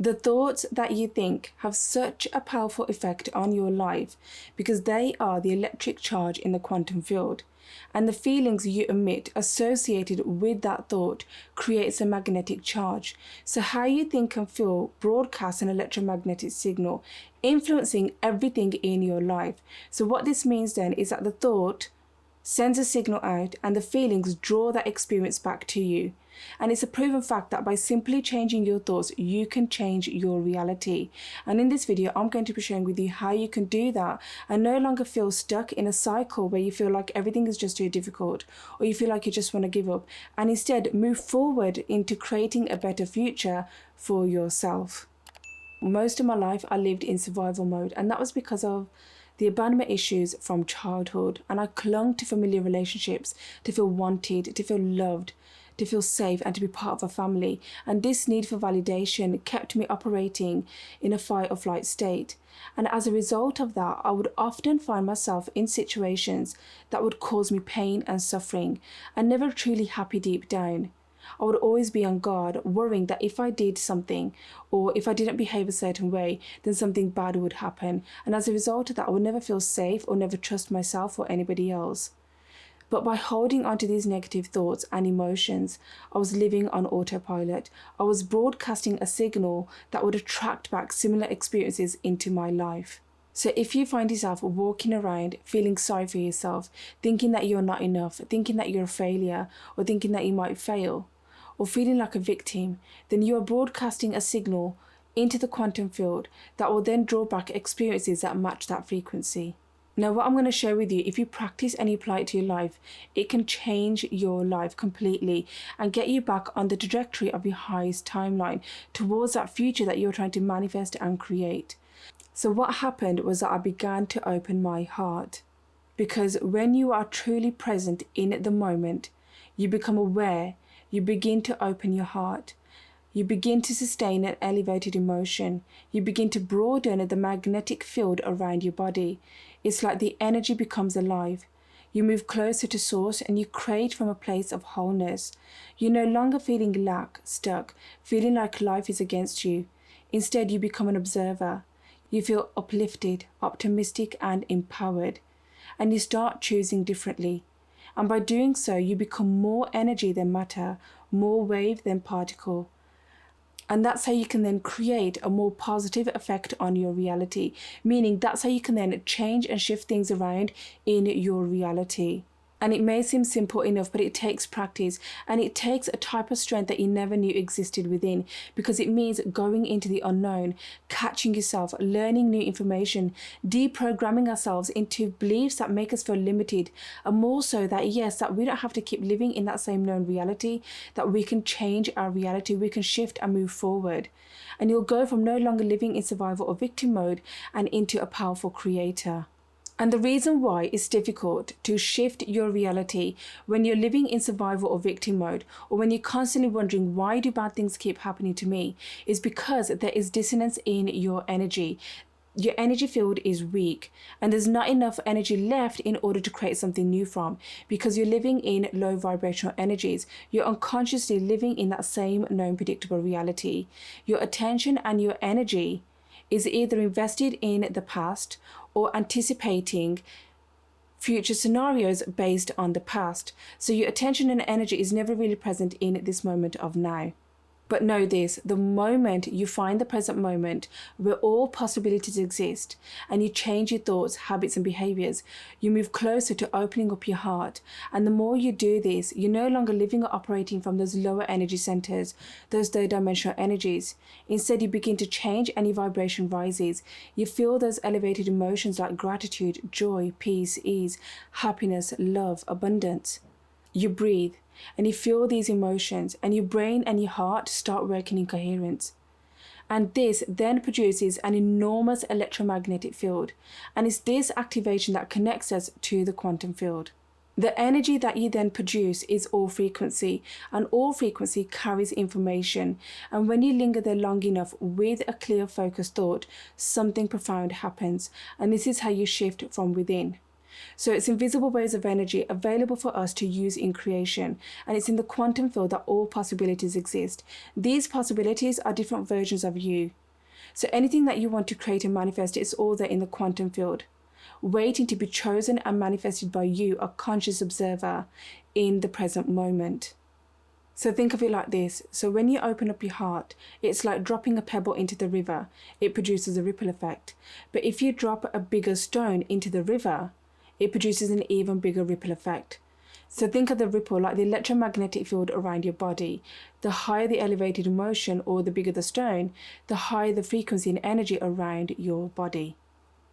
The thoughts that you think have such a powerful effect on your life because they are the electric charge in the quantum field, and the feelings you emit associated with that thought creates a magnetic charge. So how you think and feel broadcasts an electromagnetic signal, influencing everything in your life. So what this means then is that the thought sends a signal out and the feelings draw that experience back to you. And it's a proven fact that by simply changing your thoughts, you can change your reality. And in this video, I'm going to be sharing with you how you can do that and no longer feel stuck in a cycle where you feel like everything is just too difficult or you feel like you just want to give up, and instead move forward into creating a better future for yourself. Most of my life, I lived in survival mode, and that was because of the abandonment issues from childhood, and I clung to familiar relationships to feel wanted, to feel loved, to feel safe, and to be part of a family. And this need for validation kept me operating in a fight or flight state. And as a result of that, I would often find myself in situations that would cause me pain and suffering, and never truly happy deep down. I would always be on guard, worrying that if I did something or if I didn't behave a certain way, then something bad would happen. And as a result of that, I would never feel safe or never trust myself or anybody else. But by holding onto these negative thoughts and emotions, I was living on autopilot. I was broadcasting a signal that would attract back similar experiences into my life. So if you find yourself walking around feeling sorry for yourself, thinking that you're not enough, thinking that you're a failure, or thinking that you might fail, or feeling like a victim, then you are broadcasting a signal into the quantum field that will then draw back experiences that match that frequency. Now, what I'm going to share with you, if you practice and you apply it to your life, it can change your life completely and get you back on the trajectory of your highest timeline towards that future that you're trying to manifest and create. So what happened was that I began to open my heart, because when you are truly present in the moment, you become aware. You begin to open your heart. You begin to sustain an elevated emotion. You begin to broaden the magnetic field around your body. It's like the energy becomes alive. You move closer to source and you create from a place of wholeness. You're no longer feeling stuck, feeling like life is against you. Instead, you become an observer. You feel uplifted, optimistic, and empowered. And you start choosing differently. And by doing so, you become more energy than matter, more wave than particle. And that's how you can then create a more positive effect on your reality. Meaning that's how you can then change and shift things around in your reality. And it may seem simple enough, but it takes practice, and it takes a type of strength that you never knew existed within, because it means going into the unknown, catching yourself, learning new information, deprogramming ourselves into beliefs that make us feel limited, and more so that, yes, that we don't have to keep living in that same known reality, that we can change our reality, we can shift and move forward. And you'll go from no longer living in survival or victim mode and into a powerful creator. And the reason why it's difficult to shift your reality when you're living in survival or victim mode, or when you're constantly wondering, why do bad things keep happening to me, is because there is dissonance in your energy. Your energy field is weak, and there's not enough energy left in order to create something new from, because you're living in low vibrational energies. You're unconsciously living in that same known predictable reality. Your attention and your energy is either invested in the past or anticipating future scenarios based on the past. So your attention and energy is never really present in this moment of now. But know this, the moment you find the present moment where all possibilities exist and you change your thoughts, habits and behaviors, you move closer to opening up your heart. And the more you do this, you're no longer living or operating from those lower energy centers, those third dimensional energies. Instead, you begin to change and your vibration rises. You feel those elevated emotions like gratitude, joy, peace, ease, happiness, love, abundance. You breathe and you feel these emotions, and your brain and your heart start working in coherence. And this then produces an enormous electromagnetic field, and it's this activation that connects us to the quantum field. The energy that you then produce is all frequency, and all frequency carries information. And when you linger there long enough with a clear focused thought, something profound happens, and this is how you shift from within. So it's invisible waves of energy available for us to use in creation, and it's in the quantum field that all possibilities exist. These possibilities are different versions of you. So anything that you want to create and manifest, it's all there in the quantum field, waiting to be chosen and manifested by you, a conscious observer, in the present moment. So think of it like this. So when you open up your heart, it's like dropping a pebble into the river. It produces a ripple effect. But if you drop a bigger stone into the river, it produces an even bigger ripple effect. So think of the ripple like the electromagnetic field around your body. The higher the elevated motion or the bigger the stone, the higher the frequency and energy around your body.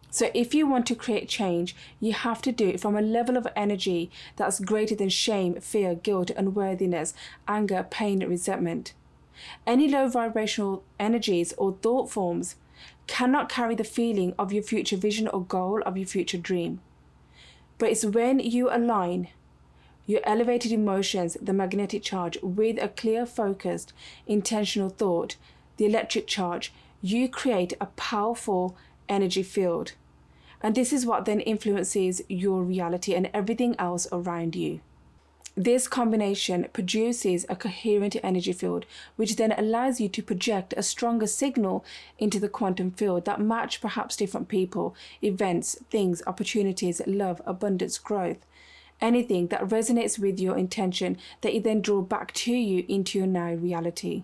So if you want to create change, you have to do it from a level of energy that's greater than shame, fear, guilt, unworthiness, anger, pain, resentment. Any low vibrational energies or thought forms cannot carry the feeling of your future vision or goal of your future dream. But it's when you align your elevated emotions, the magnetic charge, with a clear, focused, intentional thought, the electric charge, you create a powerful energy field. And this is what then influences your reality and everything else around you. This combination produces a coherent energy field, which then allows you to project a stronger signal into the quantum field that match perhaps different people, events, things, opportunities, love, abundance, growth, anything that resonates with your intention that you then draw back to you into your now reality.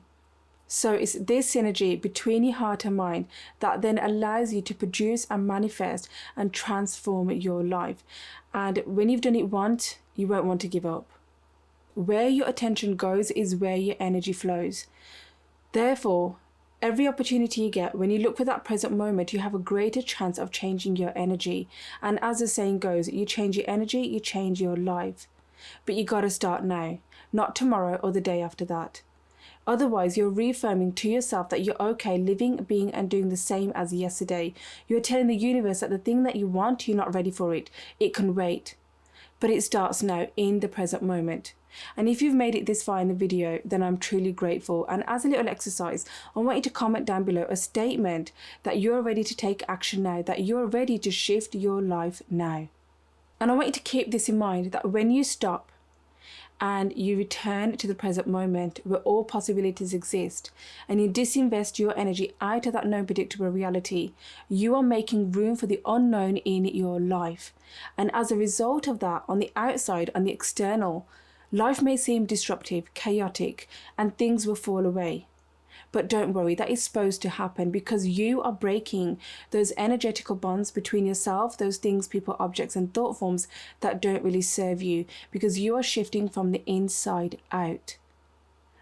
So it's this synergy between your heart and mind that then allows you to produce and manifest and transform your life. And when you've done it once, you won't want to give up. Where your attention goes is where your energy flows. Therefore, every opportunity you get, when you look for that present moment, you have a greater chance of changing your energy. And as the saying goes, you change your energy, you change your life. But you got to start now, not tomorrow or the day after that. Otherwise, you're reaffirming to yourself that you're okay living, being, and doing the same as yesterday. You're telling the universe that the thing that you want, you're not ready for it. It can wait. But it starts now in the present moment. And if you've made it this far in the video, then I'm truly grateful. And as a little exercise, I want you to comment down below a statement that you're ready to take action now, that you're ready to shift your life now. And I want you to keep this in mind, that when you stop and you return to the present moment where all possibilities exist, and you disinvest your energy out of that known predictable reality, you are making room for the unknown in your life. And as a result of that, on the outside, on the external, life may seem disruptive, chaotic, and things will fall away. But don't worry, that is supposed to happen because you are breaking those energetical bonds between yourself, those things, people, objects, and thought forms that don't really serve you, because you are shifting from the inside out.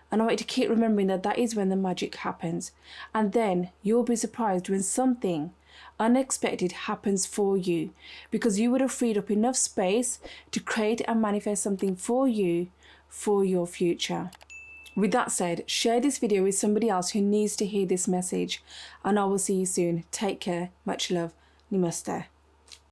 And I want you to keep remembering that that is when the magic happens. And then you'll be surprised when something unexpected happens for you, because you would have freed up enough space to create and manifest something for you for your future. With that said, share this video with somebody else who needs to hear this message, and I will see you soon. Take care. Much love. Namaste.